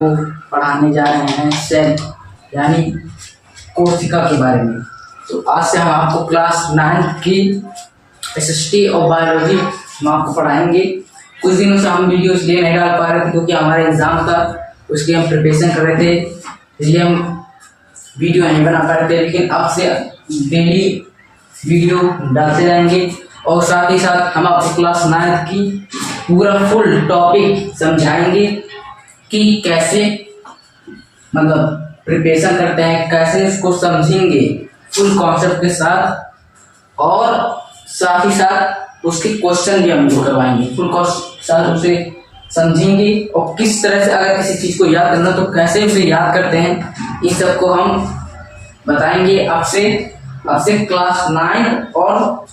को पढ़ाने जा रहे हैं सेल यानी कोशिका के बारे में। तो आज से हम आपको क्लास 9 की एसएसटी और बायोलॉजी हम आपको पढ़ाएंगे। कुछ दिनों से हम वीडियोस लिए नहीं डाल पा रहे थे क्योंकि हमारा एग्जाम था, उसके हम प्रिपरेशन कर रहे थे, इसलिए हम वीडियो नहीं बना पा रहे थे। लेकिन अब से डेली वीडियो डालते रहेंगे और साथ ही साथ हम आपको क्लास 9 की पूरा फुल टॉपिक समझाएंगे कि कैसे मतलब प्रिपरेशन करते हैं, कैसे इसको समझेंगे फुल कॉन्सेप्ट के साथ, और साथ ही साथ उसके क्वेश्चन भी हम लोग करवाएंगे फुल साथ उसे समझेंगे। और किस तरह से अगर किसी चीज़ को याद करना तो कैसे उसे याद करते हैं, इस सब को हम बताएंगे आपसे क्लास 9 और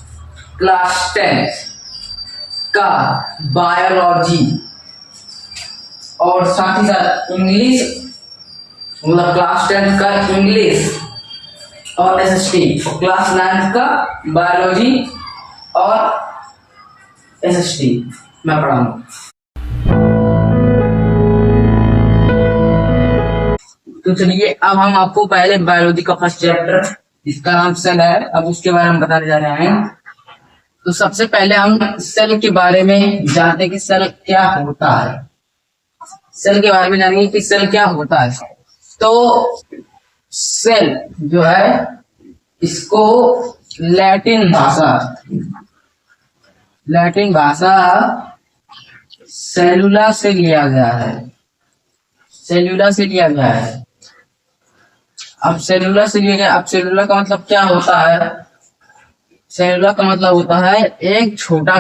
क्लास 10 का बायोलॉजी और साथ ही साथ इंग्लिश, मतलब क्लास 10 का इंग्लिश और एसएसटी, और क्लास 9 का बायोलॉजी और एसएसटी मैं पढ़ाऊंगा। तो चलिए अब हम आपको पहले बायोलॉजी का फर्स्ट चैप्टर, इसका नाम सेल है, अब उसके बारे में बताने जा रहे हैं। तो सबसे पहले हम सेल के बारे में जानते हैं कि सेल क्या होता है। सेल के बारे में जानेंगे कि सेल क्या होता है। तो सेल जो है, इसको लैटिन भाषा सेलुला से लिया गया है। अब सेलुला से लिया गया। अब सेलुला का मतलब क्या होता है? सेलुला का मतलब होता है एक छोटा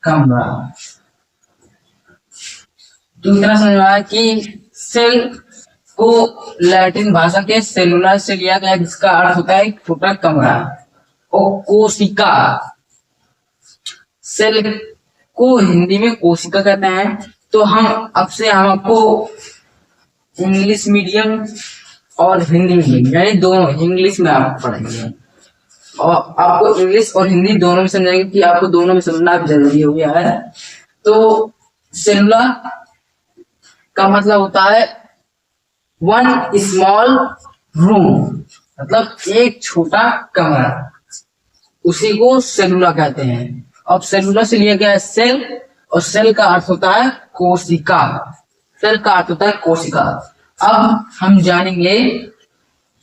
कमरा, तो इतना समझ में आया कि सेल को लैटिन भाषा के सेलुलर से लिया गया, जिसका अर्थ होता है एक छोटा कमरा। और कोशिका, सेल को हिंदी में कोशिका कहते हैं। तो हम आपको इंग्लिश मीडियम और हिंदी मीडियम यानी दोनों, इंग्लिश में आप पढ़ेंगे और आपको इंग्लिश और हिंदी दोनों में समझाएंगे कि आपको दोनों में समझना जरूरी हो गया है। तो सेलुला का मतलब होता है वन स्मॉल रूम, मतलब एक छोटा कमरा, उसी को सेलुला कहते हैं। अब सेलुला से लिया गया है सेल, और सेल का अर्थ होता है कोशिका। अब हम जानेंगे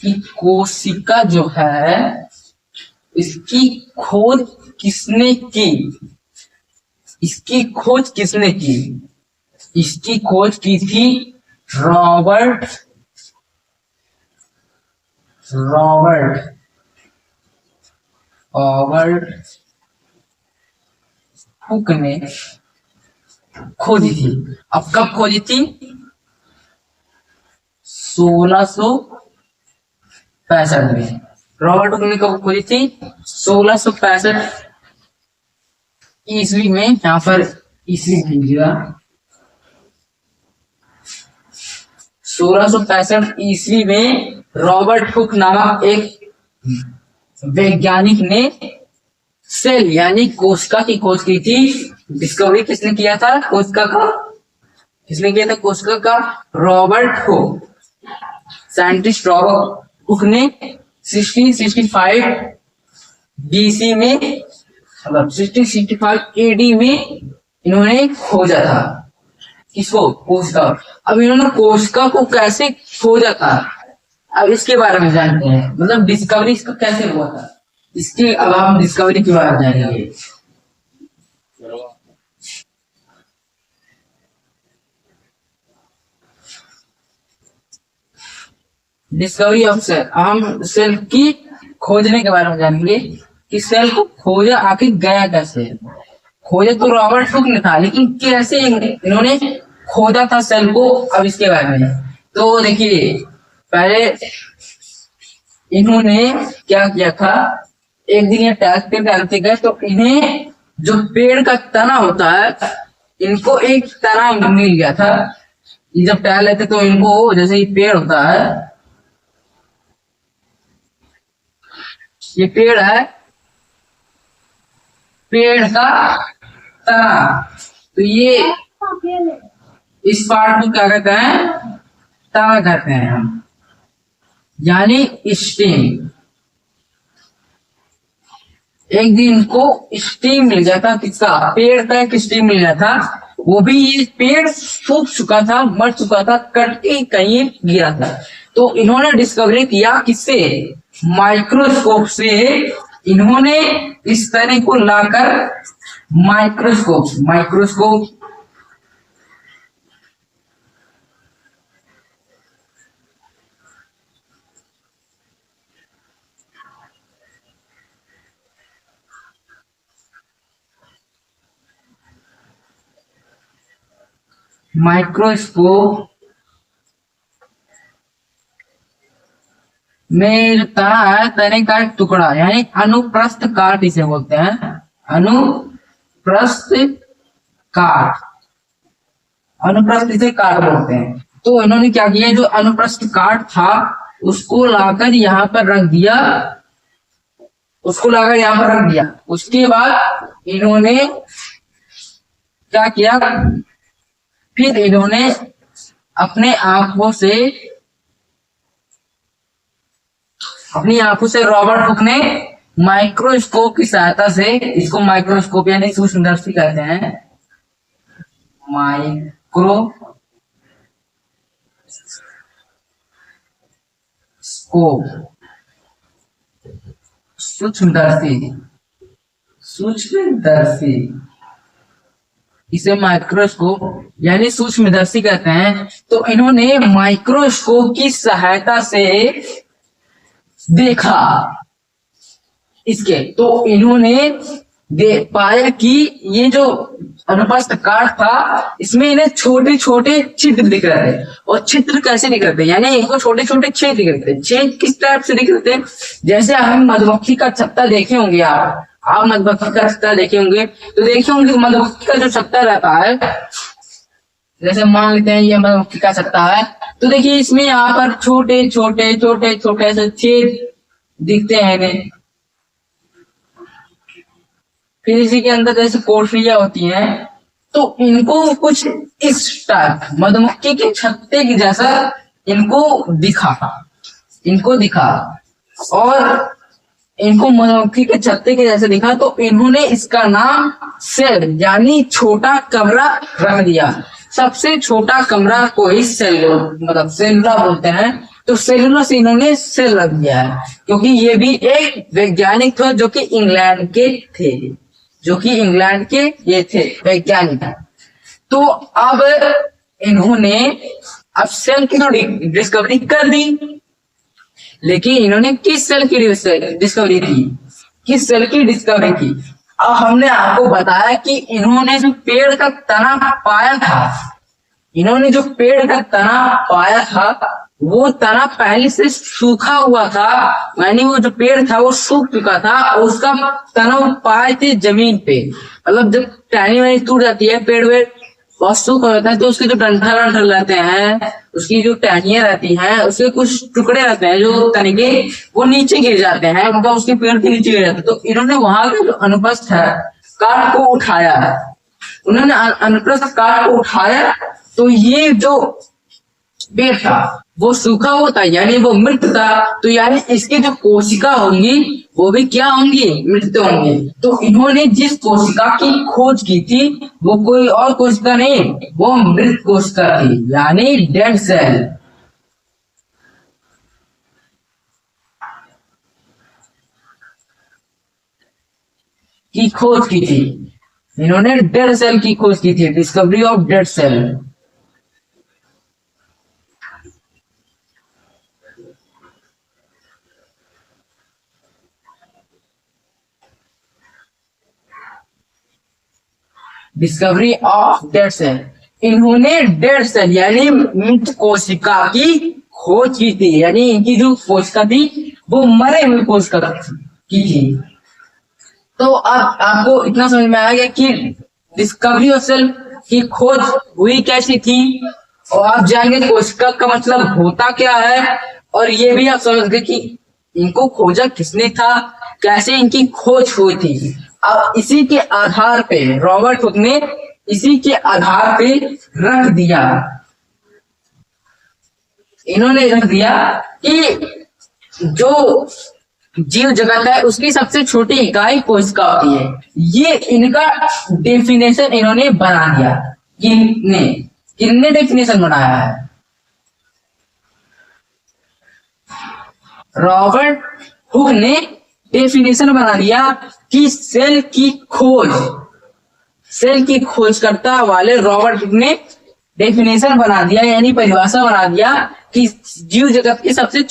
कि कोशिका जो है, इसकी खोज किसने की? इसकी खोज की थी रॉबर्ट हुक ने खोजी थी। अब कब खोजी थी? 1665 में। रॉबर्ट हुक ने कब खोजी थी? 1665 ईस्वी में। यहाँ पर ईस्वी लीजिएगा, 1665 ईस्वी में रॉबर्ट हुक नामक एक वैज्ञानिक ने सेल यानी कोशिका की खोज की थी। डिस्कवरी किसने किया था? कोशिका का Robert Hooke, scientist Robert Hooke ने 1665 बीसी में, मतलब 1665 एडी में इन्होंने खोजा था। किसको? कोशिका। अब इन्होंने कोशिका को कैसे खोजा था, अब इसके बारे में जानते हैं, मतलब डिस्कवरी इसका कैसे हुआ था, इसके अब हम डिस्कवरी के बारे में जानेंगे। डिस्कवरी ऑफ सेल, हम सेल की खोजने के बारे में जानेंगे कि सेल को खोजा आखिर गया कैसे। खोजा तो रॉबर्ट हुक ने था, लेकिन कैसे इन्होंने खोजा था सेल को, अब इसके बारे में। तो देखिए, पहले इन्होंने क्या किया था, एक दिन ये टहलते गए तो इन्हें जो पेड़ का तना होता है, इनको एक तना मिल गया था। जब टहल लेते तो इनको, जैसे ये पेड़ होता है, ये पेड़ है, पेड़ का तना। तो ये इस पार्ट को क्या कहते हैं, तना कहते हैं हम, यानी स्टेम। एक दिन को स्टेम मिल गया था, किसका, पेड़ का एक स्टेम मिल गया था। वो भी ये पेड़ सूख चुका था, मर चुका था, कट के कहीं गिरा था। तो इन्होंने डिस्कवरी किया किससे, माइक्रोस्कोप से। इन्होंने इस तरह को लाकर माइक्रोस्कोप माइक्रोस्कोप में तना है, तने का एक टुकड़ा, यानी अनुप्रस्थ काट इसे बोलते हैं, अनुप्रस्थ काट, अनुप्रस्थ इसे काट बोलते हैं। तो इन्होंने क्या किया, जो अनुप्रस्थ काट था उसको लाकर यहाँ पर रख दिया, उसके बाद इन्होंने क्या किया, फिर इन्होंने अपनी आंखों से रॉबर्ट हुक ने माइक्रोस्कोप की सहायता से, इसको माइक्रोस्कोप यानी सूक्ष्मदर्शी कहते हैं, माइक्रोस्कोप, सूक्ष्मदर्शी, इसे माइक्रोस्कोप यानी सूक्ष्मदर्शी कहते हैं। तो इन्होंने माइक्रोस्कोप की सहायता से देखा इसके, तो इन्होंने पाया कि ये जो अनुप्रस्थ काट था, इसमें इन्हें छोटे छोटे छिद्र दिख रहे थे। और छिद्र कैसे दिख रहे थे, यानी इनको छोटे छोटे छेद दिख रहे थे। छेद किस टाइप से दिख रहे थे, जैसे हम मधुमक्खी का छत्ता देखे होंगे, आप मधुमक्खी का छत्ता देखे होंगे, तो देखे होंगे मधुमक्खी का जो छत्ता रहता है, जैसे मान लेते हैं ये मधुमक्खी का छत्ता है, तो देखिए इसमें यहाँ पर छोटे छोटे ऐसे छेद दिखते हैं इन्हें। फिर इसी के अंदर जैसे कोठरियां होती हैं, तो इनको कुछ इस टाइप मधुमक्खी के छत्ते की जैसा इनको दिखा और इनको मधुमक्खी के छत्ते के जैसे दिखा, तो इन्होंने इसका नाम सेल यानी छोटा कमरा रख दिया। सबसे छोटा कमरा को ही सेलुला बोलते हैं। तो सेलुलर से इन्होंने सेल रख दिया है, क्योंकि ये भी एक वैज्ञानिक था जो कि इंग्लैंड के ये थे वैज्ञानिक। तो अब इन्होंने सेल की तो डिस्कवरी कर दी, लेकिन इन्होंने किस सेल की डिस्कवरी की, अब हमने आपको बताया कि इन्होंने जो पेड़ का तना पाया था, वो तना पहले से सूखा हुआ था, यानी वो जो पेड़ था वो सूख चुका था, और उसका तना पाए थे जमीन पे। मतलब जब टहनी वहनी टूट जाती है, पेड़ बहुत सूखा होता है, तो उसके जो डंठल रहते हैं, उसकी जो टहनियां रहती हैं, उसके कुछ टुकड़े रहते हैं जो तने के, वो नीचे गिर जाते हैं, मतलब उसके पेड़ के नीचे गिर जाते हैं। तो इन्होंने वहां का जो अनुप्रस्थ काट को उठाया, तो ये जो पेड़ था वो सूखा हुआ था, यानी वो मृत था। तो यानी इसकी जो कोशिका होंगी वो भी क्या होंगी, मृत होंगी। तो इन्होंने जिस कोशिका की खोज की थी वो कोई और कोशिका नहीं, वो मृत कोशिका थी, यानी डेड सेल। की खोज की थी इन्होंने, डेड सेल की खोज की थी, discovery of dead cell. Discovery of dead cell, इन्होंने डेड सेल यानी मृत कोशिका की खोज की थी, यानी इनकी जो कोशिका थी वो मरे हुए कोशिका की थी। तो अब आपको इतना समझ में आ गया कि डिस्कवरी ऑफ सेल की खोज हुई कैसी थी, और आप जानेंगे कोशिका का मतलब होता क्या है, और ये भी आप समझ गए कि इनको खोजा किसने था, कैसे इनकी खोज हुई थी। अब इसी के आधार पे रॉबर्ट हुक ने इसी के आधार पे रख दिया, इन्होंने रख दिया कि जो जीव जगत है उसकी सबसे छोटी इकाई कोशिका होती है। ये इनका डेफिनेशन इन्होंने बना दिया। किसने डेफिनेशन बनाया है? रॉबर्ट हुक ने डेफिनेशन बना दिया कि सेल की खोजकर्ता वाले रॉबर्ट हुक ने डेफिनेशन बना दिया, यानी परिभाषा बना दिया कि जीव जगत की सबसे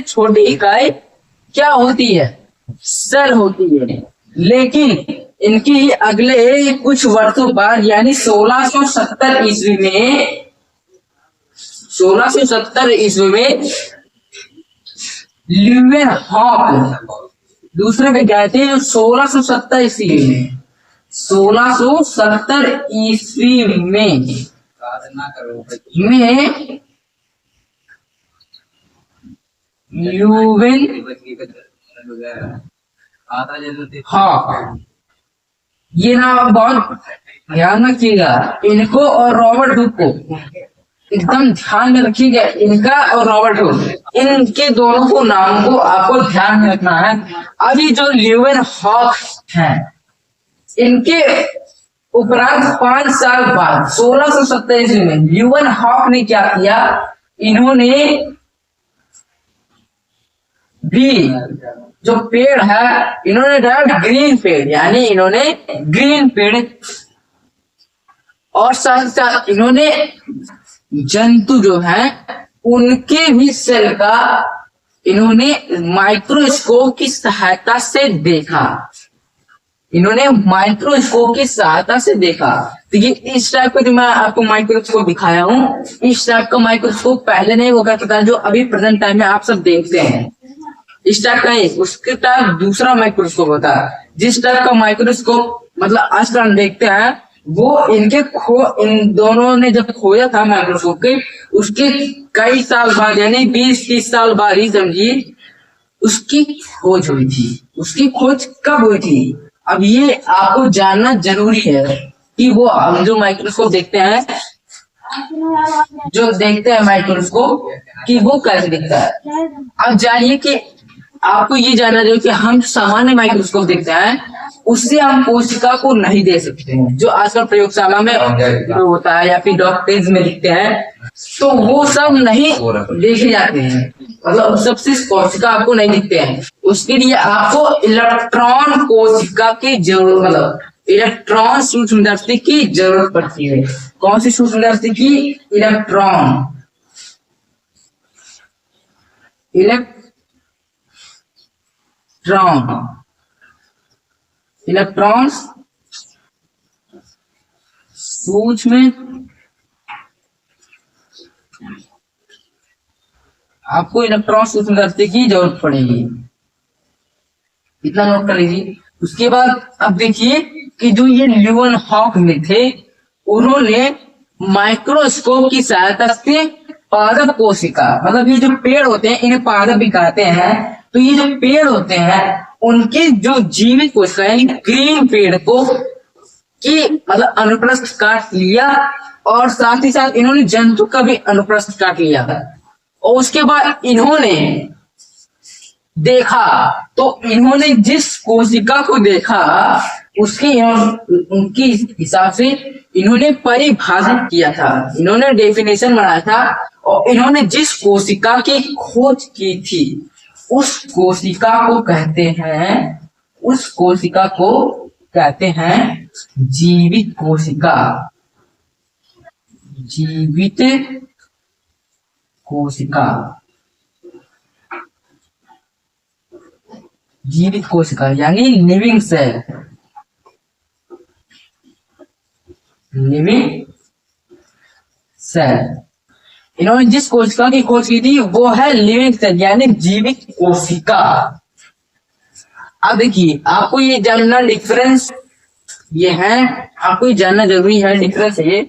छोटी इकाई क्या होती है? सेल होती है। लेकिन इनकी अगले कुछ वर्षों बाद यानी 1670 ईस्वी में ल्यूवेनहॉक दूसरे पे गए थे 1670 ईस्वी में हाँ, ये नाम आप बहुत ध्यान रखिएगा। इनको और रॉबर्ट हुक को एकदम ध्यान में रखिएगा। इनका और रॉबर्ट हुक, इनके दोनों को नाम को आपको ध्यान में रखना है। अभी जो ल्यूवेनहॉक हैं, इनके उपरांत 5 साल बाद 1627 में ल्यूवेनहॉक ने क्या किया? इन्होंने भी जो पेड़ है, इन्होंने डाला ग्रीन पेड़, यानी इन्होंने ग्रीन पेड़, और साथ साथ इन्होंने जंतु जो है उनके भी सेल का इन्होंने माइक्रोस्कोप की सहायता से देखा। तो ये इस टाइप का जो मैं आपको माइक्रोस्कोप दिखाया हूँ, इस टाइप का माइक्रोस्कोप पहले नहीं होगा था जो अभी प्रेजेंट टाइम में आप सब देखते हैं। इस टाइप का नहीं, उसके टाइप दूसरा माइक्रोस्कोप होता है। जिस टाइप का माइक्रोस्कोप मतलब आजकल हम देखते हैं, वो इन दोनों ने जब खोया था माइक्रोस्कोप के, उसके कई साल बाद यानी 20-30 साल बाद ही समझिए उसकी खोज हुई थी। उसकी खोज कब हुई थी? अब ये आपको जानना जरूरी है कि वो हम जो माइक्रोस्कोप देखते हैं, माइक्रोस्कोप कि वो कैसे दिखता है। अब जानिए कि आपको ये जानना चाहिए कि हम सामान्य माइक्रोस्कोप देखते हैं, उससे हम कोशिका को नहीं दे सकते हैं। जो आजकल प्रयोगशाला में होता है या फिर डॉक्टर्स में दिखते हैं, तो वो सब नहीं देखे जाते हैं। मतलब सबसे कोशिका आपको नहीं दिखते हैं। उसके लिए आपको इलेक्ट्रॉन कोशिका की जरूरत, मतलब इलेक्ट्रॉन सूक्ष्मदर्शी की जरूरत पड़ती है। कौन सी सूक्ष्मदर्शी की? इलेक्ट्रॉन सूक्ष्म, आपको इलेक्ट्रॉन सूक्ष्मदर्शी की जरूरत पड़ेगी, इतना नोट कर लीजिए। उसके बाद अब देखिए कि जो ये ल्यूवेनहॉक में थे, उन्होंने माइक्रोस्कोप की सहायता से पादप कोशिका, मतलब ये जो पेड़ होते हैं इन्हें पादप भी कहते हैं, तो ये जो पेड़ होते हैं उनके जो जीवित कोशिकाएं ग्रीन पेड़ को की मतलब अनुप्रस्थ काट लिया, और साथ ही साथ इन्होंने जंतु का भी अनुप्रस्थ काट लिया। और उसके बाद इन्होंने देखा, तो इन्होंने जिस कोशिका को देखा उनकी हिसाब से इन्होंने परिभाषित किया था, इन्होंने डेफिनेशन बनाया था। और इन्होंने जिस कोशिका की खोज की थी उस कोशिका को कहते हैं जीवित कोशिका। जीवित कोशिका यानी लिविंग सेल। इन्होंने जिस कोशिका की खोज की थी वो है लिविंग सेल यानी जीवित कोशिका। अब देखिए आपको ये जानना डिफरेंस ये है, आपको ये जानना जरूरी है डिफरेंस ये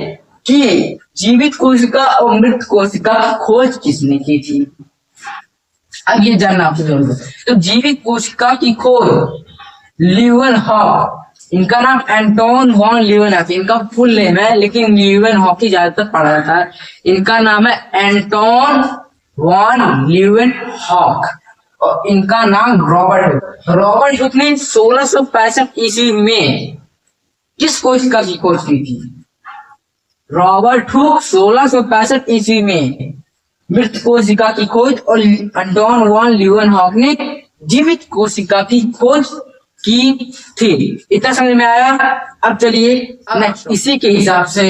कि जीवित कोशिका और मृत कोशिका की खोज किसने की थी। अब ये जानना आपको जरूरी है। तो जीवित कोशिका की खोज लीeuwenhoek, इनका नाम एंटोन वॉन लीeuwenhoek, इनका फुल नेम है लेकिन लीeuwenhoek ही ज्यादातर पढ़ा जाता है। इनका नाम है एंटोन वॉन लीeuwenhoek और इनका नाम रॉबर्ट हुक ने 1665 ईस्वी में किस कोशिका की खोज की थी? रॉबर्ट हुक 1665 ईस्वी में मृत कोशिका की खोज और एंटोन वॉन लीeuwenhoek ने जीवित कोशिका की खोज की थी। इतना समझ में आया? अब चलिए इसी के हिसाब से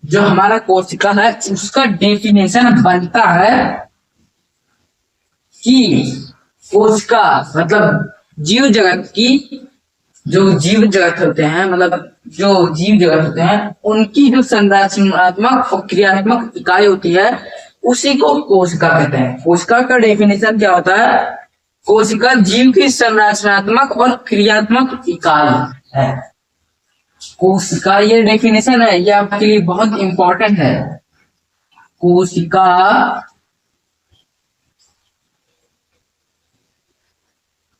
जो हमारा कोशिका है उसका डेफिनेशन बनता है कि कोशिका मतलब जीव जगत की, जो जीव जगत होते हैं मतलब जो जीव जगत होते हैं उनकी जो संरचनात्मक और क्रियात्मक इकाई होती है उसी को कोशिका कहते हैं। कोशिका का डेफिनेशन क्या होता है? कोशिका जीव की संरचनात्मक और क्रियात्मक इकाई है। कोशिका, ये डेफिनेशन है, ये आपके लिए बहुत इंपॉर्टेंट है।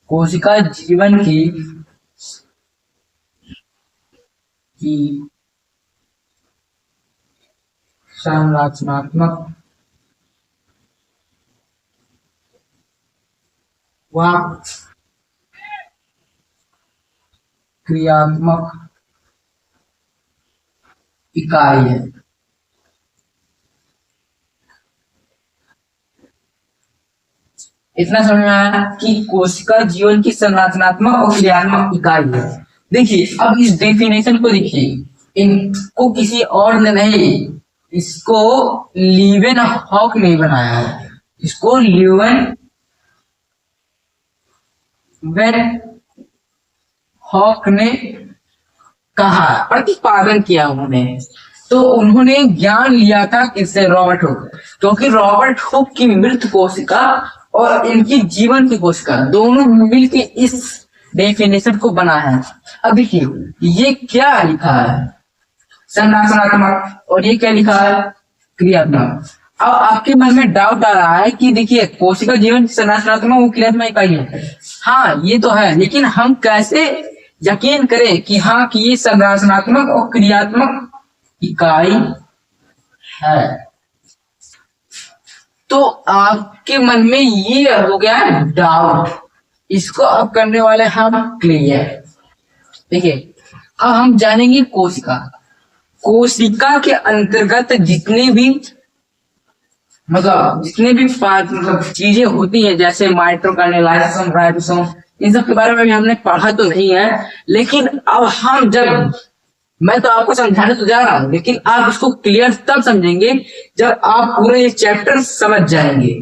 कोशिका जीवन की संरचनात्मक व क्रियात्मक इकाई है। इतना समझ में आया कि कोशिका जीवन की संरचनात्मक और क्रियात्मक इकाई है। देखिए अब इस डेफिनेशन को देखिए, इनको किसी और ने नहीं, इसको लीeuwenhoek ने बनाया है। इसको लीeuwenhoek ने कहा, प्रतिपादन किया उन्होंने। तो उन्होंने ज्ञान लिया था इससे रॉबर्ट हुक, क्योंकि रॉबर्ट हुक की मृत कोशिका और इनकी जीवन की कोशिका दोनों मिलकर इस डेफिनेशन को बना है। अब देखिए ये क्या लिखा है? संरचनात्मक, और ये क्या लिखा है? क्रियात्मक। अब आपके मन में डाउट आ रहा है कि देखिए कोशिका जीवन की संरचनात्मक और क्रियात्मक इकाई है। हाँ ये तो है, लेकिन हम कैसे यकीन करें कि हाँ कि ये संरचनात्मक और क्रियात्मक इकाई है? तो आपके मन में ये हो गया डाउट, इसको अब करने वाले हम क्लियर। देखिए अब हम जानेंगे कोशिका। कोशिका के अंतर्गत जितने भी मतलब चीजें होती हैं जैसे माइटोकॉन्ड्रिया, लाइसोसोम, राइबोसोम, इन सब के बारे में भी हमने पढ़ा तो नहीं है, लेकिन अब हम जब मैं तो आपको समझाने तो जा रहा हूं, लेकिन आप इसको क्लियर तब समझेंगे जब आप पूरा ये चैप्टर समझ जाएंगे।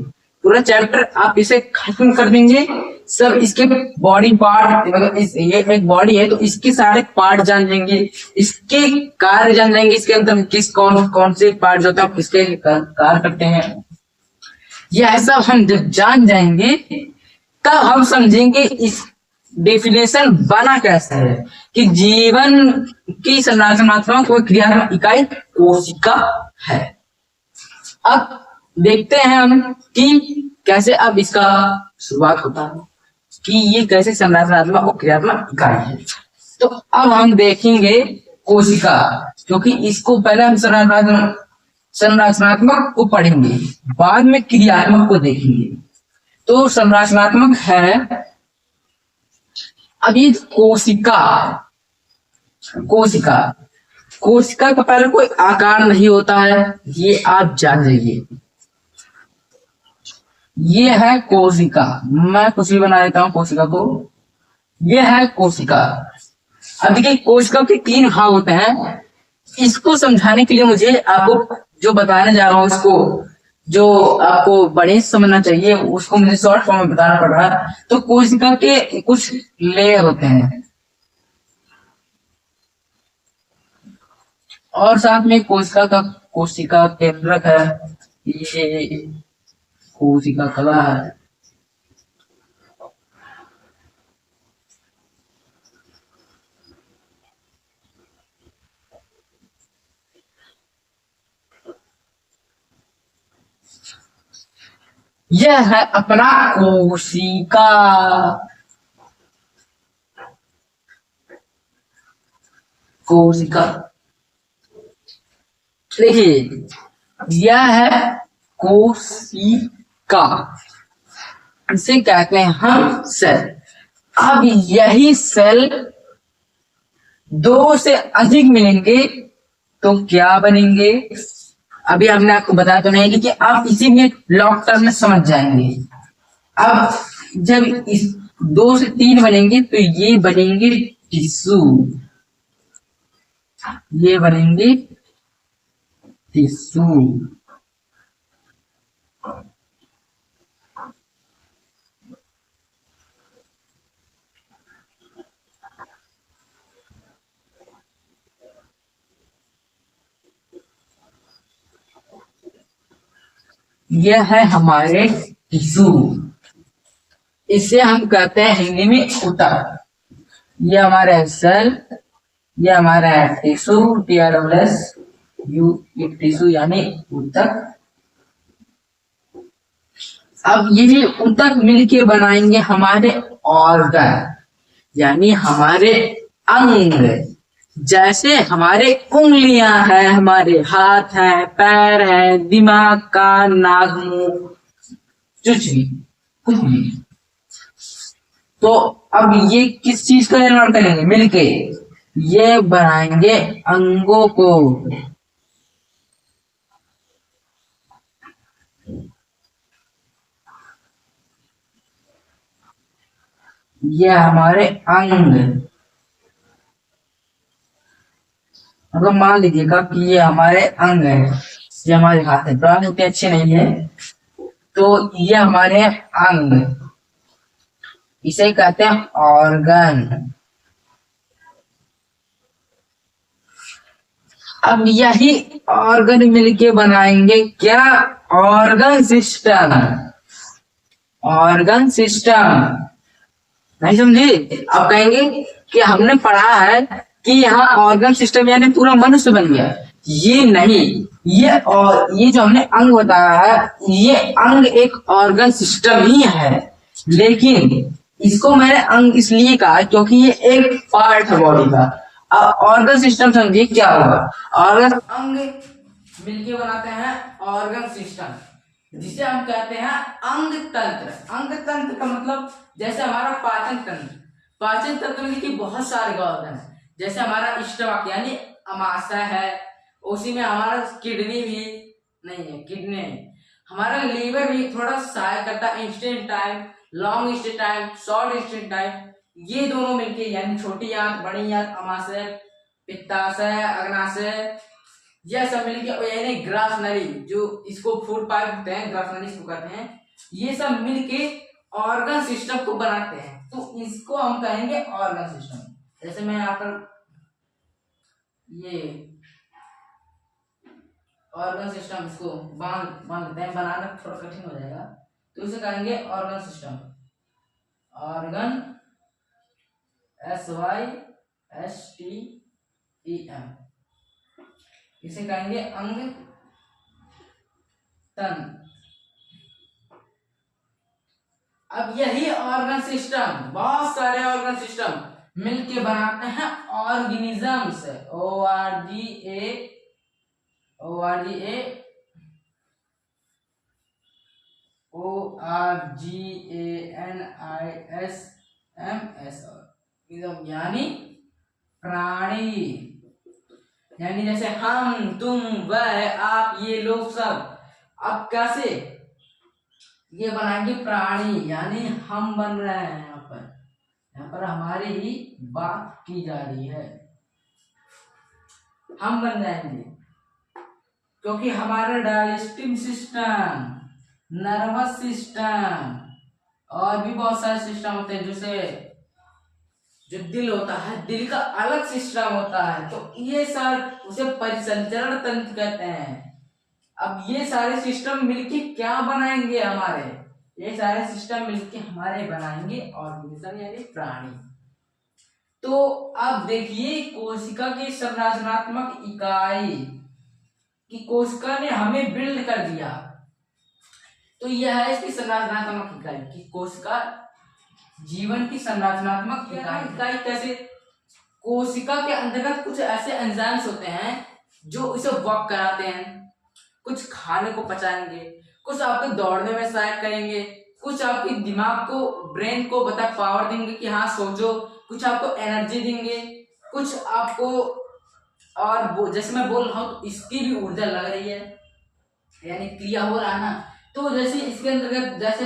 पूरा चैप्टर आप इसे खत्म कर देंगे, सब इसके बॉडी पार्ट मतलब ये एक बॉडी है तो इसके सारे पार्ट जान जाएंगे, इसके कार्य जान जाएंगे, इसके अंदर किस कौन कौन से पार्ट होते हैं, किसके कार्य करते हैं। ये ऐसा हम जब जान जाएंगे तब हम समझेंगे इस डेफिनेशन बना कैसा है कि जीवन की संरचनात्मक और क्रियात्मक इकाई कोशिका है। अब देखते हैं हम कि कैसे अब इसका शुरुआत होता है कि ये कैसे संरचनात्मक और क्रियात्मक इकाई है। तो अब हम देखेंगे कोशिका, क्योंकि इसको पहले हम संरचनात्मक को पढ़ेंगे, बाद में क्रियात्मक को देखेंगे। तो संरचनात्मक है अभी कोशिका का पहले कोई आकार नहीं होता है, ये आप जान जाइए। ये है कोशिका, मैं कुछ भी बना देता हूं कोशिका को। ये है कोशिका। अब देखिए कोशिका के 3 भाग होते हैं। इसको समझाने के लिए मुझे आपको जो बताने जा रहा हूं, इसको जो आपको बड़े समझना चाहिए उसको मुझे शॉर्ट फॉर्म में बताना पड़ रहा है। तो कोशिका के कुछ लेयर होते हैं और साथ में कोशिका केंद्रक है, ये कोशिका कला है, यह है अपना कोशिका। कोशिका। देखिए यह है कोशिका, इसे कहते हैं हम सेल। अब यही सेल दो से अधिक मिलेंगे तो क्या बनेंगे? अभी हमने आपको बताया तो नहीं कि आप इसी में लॉन्ग टर्म में समझ जाएंगे। अब जब इस 2 से 3 बनेंगे तो ये बनेंगे टिश्यू, ये बनेंगे टिश्यू। यह है हमारे टिश्यू, इसे हम कहते हैं हिंदी में ऊतक। ये हमारा सेल, ये हमारा टिश्यू, TRWS यू, टिश्यू यानी ऊतक। अब ये ऊतक मिलके बनाएंगे हमारे ऑर्गन, यानी हमारे अंग। जैसे हमारे उंगलियां हैं, हमारे हाथ है, पैर है, दिमाग, कान, नाक, मुंह, कुछ भी। तो अब ये किस चीज का निर्माण करेंगे? मिलके ये बनाएंगे अंगों को। ये हमारे अंग। अगर मान लीजिएगा कि ये हमारे अंग है, ये हमारे हाथ है, प्राण उतने अच्छे नहीं है, तो ये हमारे अंग, इसे कहते हैं ऑर्गन। अब यही ऑर्गन मिलके बनाएंगे क्या? Organ system. ऑर्गन सिस्टम नहीं समझे? आप कहेंगे कि हमने पढ़ा है कि यहाँ ऑर्गन सिस्टम यानी पूरा मनुष्य बन गया। ये नहीं, ये जो हमने अंग बताया है, ये अंग एक ऑर्गन सिस्टम ही है, लेकिन इसको मैंने अंग इसलिए कहा क्योंकि ये एक पार्ट है बॉडी का। ऑर्गन सिस्टम समझिए क्या होगा? ऑर्गन अंग मिलके बनाते हैं ऑर्गन सिस्टम, जिसे हम कहते हैं अंग तंत्र। अंग तंत्र का मतलब जैसे हमारा पाचन तंत्र, पाचन तंत्र में देखिए बहुत सारे ऑर्गन है। जैसे हमारा स्टमक यानी अमाशय है, उसी में हमारा किडनी भी नहीं है, किडनी हमारा लीवर भी थोड़ा सहायक करता है, instant time, long instant time, short instant time. ये दोनों मिलके यानी छोटी आंत, बड़ी आंत, अमाशय, पित्ताशय, अग्नाशय, यह सब मिलके यानी ग्रास नली, जो इसको फूड पाइप कहते हैं, ग्रास नली इसको कहते हैं, ये सब मिलके ऑर्गन सिस्टम को बनाते हैं। तो इसको हम कहेंगे ऑर्गन सिस्टम। जैसे मैं यहाँ पर ये ऑर्गन सिस्टम इसको बांध देते हैं, बनाना थोड़ा कठिन हो जाएगा, तो इसे कहेंगे ऑर्गन सिस्टम। ऑर्गन SYSTEM, इसे कहेंगे अंग तंत्र। अब यही ऑर्गन सिस्टम, बहुत सारे ऑर्गन सिस्टम मिलके बनाते हैं ऑर्गेनिजम्स। ORGANISMS, यानी प्राणी। यानी जैसे हम, तुम, वह, आप, ये लोग सब। अब कैसे ये बनाएंगे? प्राणी यानी हम बन रहे हैं। यहाँ पर हमारी ही बात की जा रही है, हम बन जाएंगे, क्योंकि हमारा डाइजेस्टिव सिस्टम, नर्वस सिस्टम और भी बहुत सारे सिस्टम होते हैं, जैसे जो दिल होता है, दिल का अलग सिस्टम होता है, तो ये सारे उसे परिसंचरण तंत्र कहते हैं। अब ये सारे सिस्टम मिलके क्या बनाएंगे? हमारे ये सारे सिस्टम मिलके हमारे बनाएंगे ऑर्गेनिज्म यानी प्राणी। तो अब देखिए कोशिका की संरचनात्मक इकाई कि कोशिका ने हमें बिल्ड कर दिया, तो यह है इसकी संरचनात्मक इकाई कि कोशिका जीवन की संरचनात्मक इकाई। कैसे? कोशिका के अंतर्गत कुछ ऐसे एंजाइम्स होते हैं जो इसे वर्क कराते हैं, कुछ खाने को पचाएंगे, कुछ आपके दौड़ने में सहायक करेंगे, कुछ आपके दिमाग को, ब्रेन को बता पावर देंगे कि हाँ सोचो, कुछ आपको एनर्जी देंगे, कुछ आपको, और वो जैसे मैं बोल रहा हूँ तो इसकी भी ऊर्जा लग रही है, यानी क्रिया हो रहा है ना। तो जैसे इसके अंतर्गत जैसे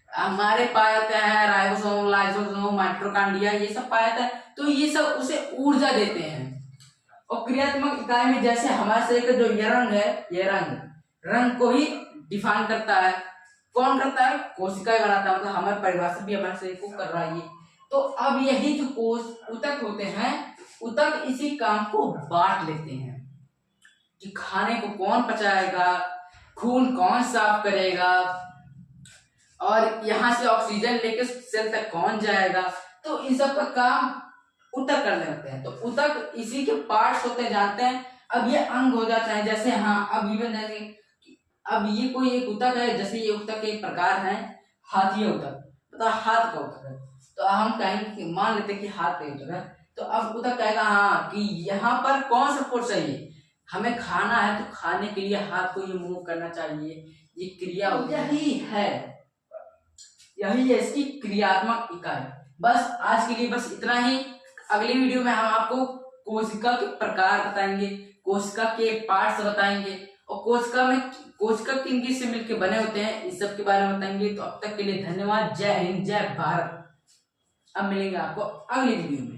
हमारे पाया जाता है राइबोसोम, लाइसोसोम, माइटोकॉन्ड्रिया, ये सब पाया जाता है, तो ये सब उसे ऊर्जा देते हैं। और क्रियात्मक इकाई में जैसे हमारे शरीर का जो ये रंग है, ये रंग को ही डिफाइन करता है। कौन करता है? कोशिका बनाता है, मतलब हमारे परिभाषा भी हमारे शरीर को कर रहा है ये। तो अब यही जो कोश ऊतक होते हैं, ऊतक इसी काम को बांट लेते हैं कि खाने को कौन पचाएगा, खून कौन साफ करेगा, और यहां से ऑक्सीजन लेकर सेल तक कौन जाएगा। तो इन सब का काम ऊतक करने लगते हैं। तो ऊतक इसी के पार्ट्स होते हैं, जानते हैं। अब ये अंग हो जाता है, जैसे हाँ अब इवन जैसे अब ये कोई एक ऊतक है, जैसे ये ऊतक के एक प्रकार है हाथी ऊतक, मतलब हाथ का ऊतक है। तो हम कहेंगे, मान लेते हैं कि हाथ का ऊतक है, तो अब ऊतक कहेगा हाँ कि यहाँ पर कौन सा फोर्स चाहिए, हमें खाना है तो खाने के लिए हाथ को ये मूव करना चाहिए, ये क्रिया यही है, यही है इसकी क्रियात्मक इकाई। बस आज के लिए बस इतना ही। अगली वीडियो में हम आपको कोशिका के प्रकार बताएंगे, कोशिका के पार्ट्स बताएंगे, और कोशिका किन किन से मिलकर बने होते हैं, इस सब के बारे में बताएंगे। तो अब तक के लिए धन्यवाद। जय हिंद, जय भारत। अब मिलेंगे आपको अगली वीडियो में।